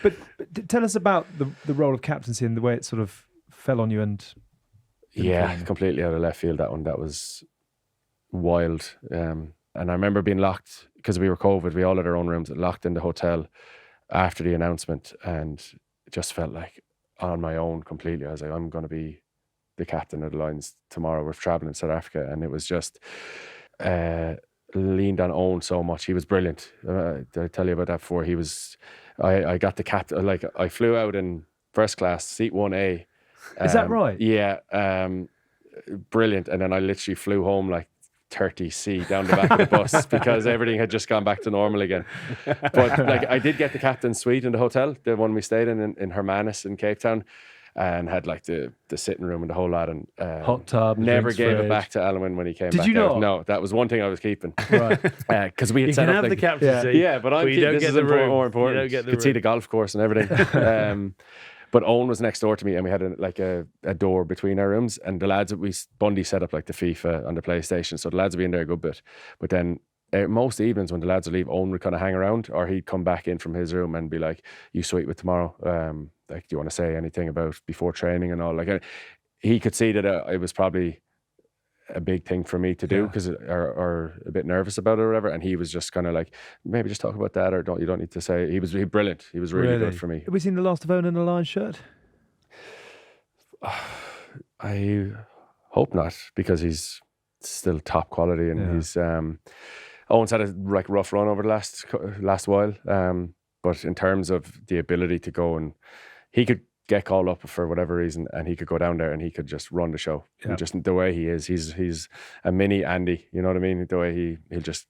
But tell us about the role of captaincy and the way it sort of fell on you and... Completely out of left field, that one. That was wild. And I remember being locked, because we were COVID, we all had our own rooms, locked in the hotel after the announcement, and it just felt like on my own completely. I was like, I'm going to be the captain of the Lions tomorrow. We're travelling in South Africa, and it was just leaned on Owen so much. He was brilliant. Did I tell you about that before? He was... I got the captain, like I flew out in first class, seat 1A. Is that right? Yeah. Brilliant. And then I literally flew home like 30C down the back of the bus because everything had just gone back to normal again. But like, I did get the captain's suite in the hotel, the one we stayed in Hermanus in Cape Town, and had like the sitting room and the whole lot, and hot tub. Never gave it back to Alwyn when he came back. Did you out. not? No, that was one thing I was keeping. Right. Because we had You set can up have the captaincy. Yeah, but I'm you don't this get is the room. more important. You don't get the could see room. the golf course and everything. But Owen was next door to me, and we had a door between our rooms, and the lads, Bundy set up like the FIFA on the PlayStation, so the lads would be in there a good bit. But then most evenings when the lads would leave, Owen would kind of hang around, or he'd come back in from his room and be like, "You sweet with tomorrow? Like, do you want to say anything about before training and all?" Like, he could see that it was probably a big thing for me to do, because or a bit nervous about it or whatever, and he was just kind of like, maybe just talk about that, or you don't need to say. He was brilliant. He was really good for me. Have we seen the last of Owen in a Lions shirt? I hope not, because he's still top quality, and he's Owen's had a rough run over the last while, but in terms of the ability to go, and he could get called up for whatever reason, and he could go down there and he could just run the show. Yeah. Just the way he is, he's a mini Andy, you know what I mean? The way he'll just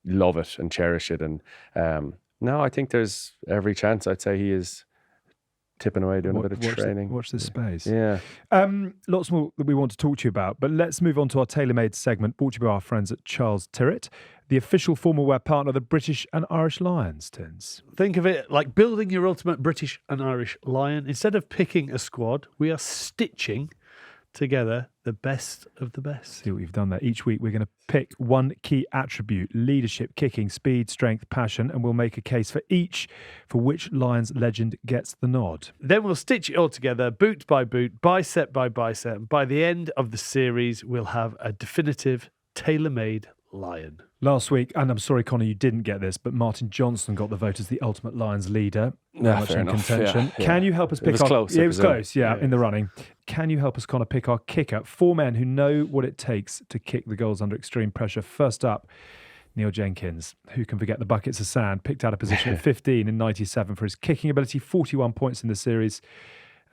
love it and cherish it. And no, I think there's every chance. I'd say he is tipping away doing a bit of training. Watch this space. Yeah. Lots more that we want to talk to you about, but let's move on to our tailor-made segment brought to you by our friends at Charles Tyrwhitt, the official formal wear partner of the British and Irish Lions, Tins. Think of it like building your ultimate British and Irish Lion. Instead of picking a squad, we are stitching together the best of the best. See what you've done there. Each week we're going to pick one key attribute: leadership, kicking, speed, strength, passion, and we'll make a case for each for which Lions legend gets the nod. Then we'll stitch it all together, boot by boot, bicep by bicep. And by the end of the series, we'll have a definitive tailor-made Lion. Last week, and I'm sorry, Conor, you didn't get this, but Martin Johnson got the vote as the ultimate Lions leader. Much in contention. Yeah. Can you help us pick It was close. Yeah, it was close, in the running. Can you help us, Conor, pick our kicker? 4 men who know what it takes to kick the goals under extreme pressure. First up, Neil Jenkins. Who can forget the buckets of sand? Picked out a position at 15 in 97 for his kicking ability, 41 points in the series.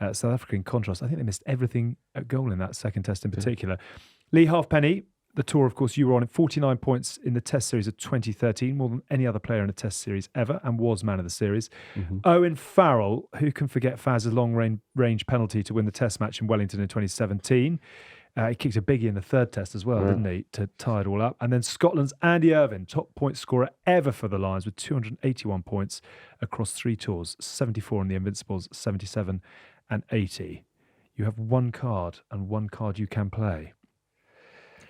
South Africa, in contrast, I think they missed everything at goal in that second test in particular. Lee Halfpenny. The tour, of course, you were on 49 points in the Test series of 2013, more than any other player in a Test series ever, and was man of the series. Mm-hmm. Owen Farrell, who can forget Faz's long-range penalty to win the Test match in Wellington in 2017. He kicked a biggie in the third Test as well, didn't he, to tie it all up. And then Scotland's Andy Irvine, top point scorer ever for the Lions with 281 points across 3 tours, 74 in the Invincibles, 77 and 80. You have 1 card and 1 card you can play.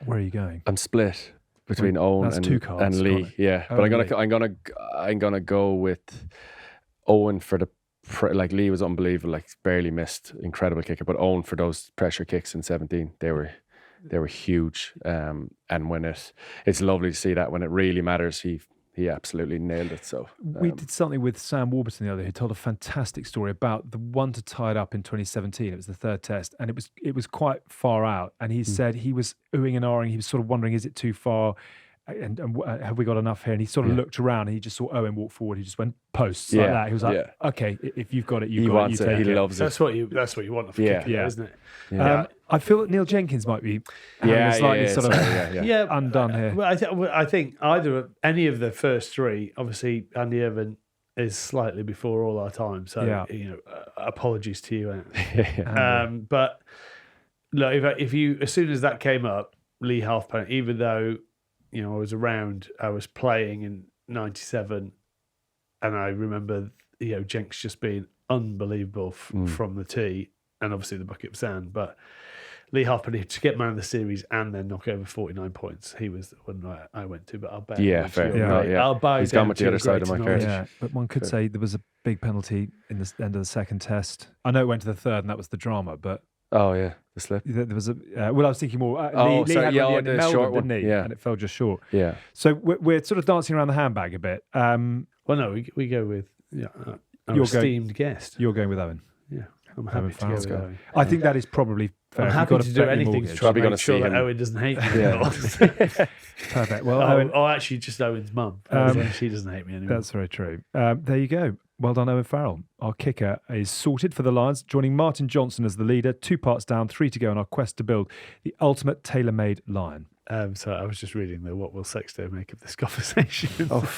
Where are you going? I'm split between Owen and Lee. Yeah, but I'm gonna go with Owen for the Lee was unbelievable, barely missed, incredible kicker. But Owen for those pressure kicks in 17, they were huge. And when it's lovely to see that when it really matters, he absolutely nailed it. So we did something with Sam Warburton the other day, who told a fantastic story about the one to tie it up in 2017. It was the third Test, and it was quite far out. And he said he was oohing and ahhing. He was sort of wondering, is it too far? And have we got enough here? And he sort of looked around, and he just saw Owen walk forward. He just went posts like that. He was like, okay, if you've got it, you've got it. You take it. He it. loves it. That's what you want for kicker, isn't it? Yeah. I feel that Neil Jenkins might be slightly undone here. Well, I think any of the first 3, obviously Andy Irvine is slightly before all our time, so apologies to you. But look, if you as soon as that came up, Lee Halfpenny, even though I was around, I was playing in 97, and I remember Jenks just being unbelievable from the tee, and obviously the bucket of sand. But Lee Halfpenny to get man of the series and then knock over 49 points. He was the one I went to, but I'll bow. Yeah, fair. I'll bow. He's down gone with the other side of my carriage. Yeah, but one could say there was a big penalty in the end of the second test. I know it went to the third, and that was the drama, but oh yeah, the slip. there was a. Well, I was thinking more. Oh, Lee sorry, had yeah, one at the end in the short Melbourne, one, didn't he? yeah. And it fell just short. Yeah. So we're sort of dancing around the handbag a bit. Well, no, we go with our You're esteemed guest. You're going with Owen. Yeah, I'm Owen happy to go with Farrell. Owen. I think that is probably fair. I'm If you've happy got to a do bet your anything to mortgage. try Probably to gonna make sure see that him. Owen doesn't hate me Yeah. anymore. Perfect. Well, Owen, Actually, just Owen's mum. She doesn't hate me anymore. that's very true. There you go. Well done, Owen Farrell. Our kicker is sorted for the Lions, joining Martin Johnson as the leader. 2 parts down, 3 to go in our quest to build the ultimate tailor-made Lion. So I was just reading the what will Sexto make of this conversation. Oh,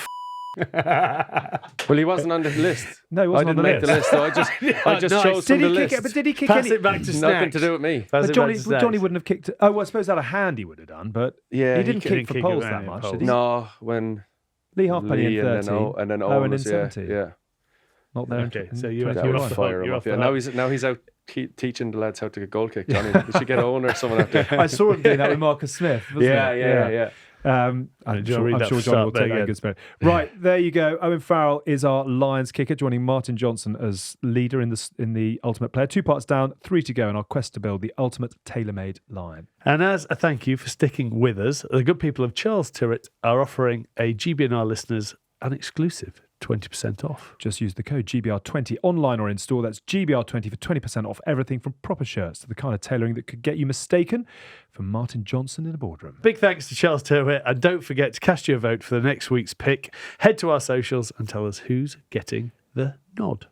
well, he wasn't on the list. No, he wasn't I on the didn't make the list. list, so I just Nice. chose Did from the he kick list. it? But did he kick Pass any? it back to Nothing Snacks. to do with me. Pass But it back Johnny to Snacks. wouldn't have kicked it. Oh, well, I suppose out of hand he would have done, but Yeah, he didn't couldn't kick for kick poles it that round much, in did he? No, when Lee Halfpenny Lee in and 30, then then Owen Owen in was 70. yeah. Not there. Okay, in so you're That 21. off would the fire hook, him you're up. off the Yeah. Now he's out teaching the lads how to get goal kick. Johnny, we should get Owen or someone out there. I saw him doing that with Marcus Smith. Wasn't it? Yeah. I'm Do you sure, read I'm that sure from Johnny will start take there that in again? good spirit. Right, there you go. Owen Farrell is our Lions kicker, joining Martin Johnson as leader in the Ultimate Player. 2 parts down, 3 to go in our quest to build the ultimate tailor-made Lion. And as a thank you for sticking with us, the good people of Charles Tyrwhitt are offering a GBNR listeners an exclusive 20% off. Just use the code GBR20 online or in store. That's GBR20 for 20% off everything from proper shirts to the kind of tailoring that could get you mistaken for Martin Johnson in a boardroom. Big thanks to Charles Tyrwhitt, and don't forget to cast your vote for the next week's pick. Head to our socials and tell us who's getting the nod.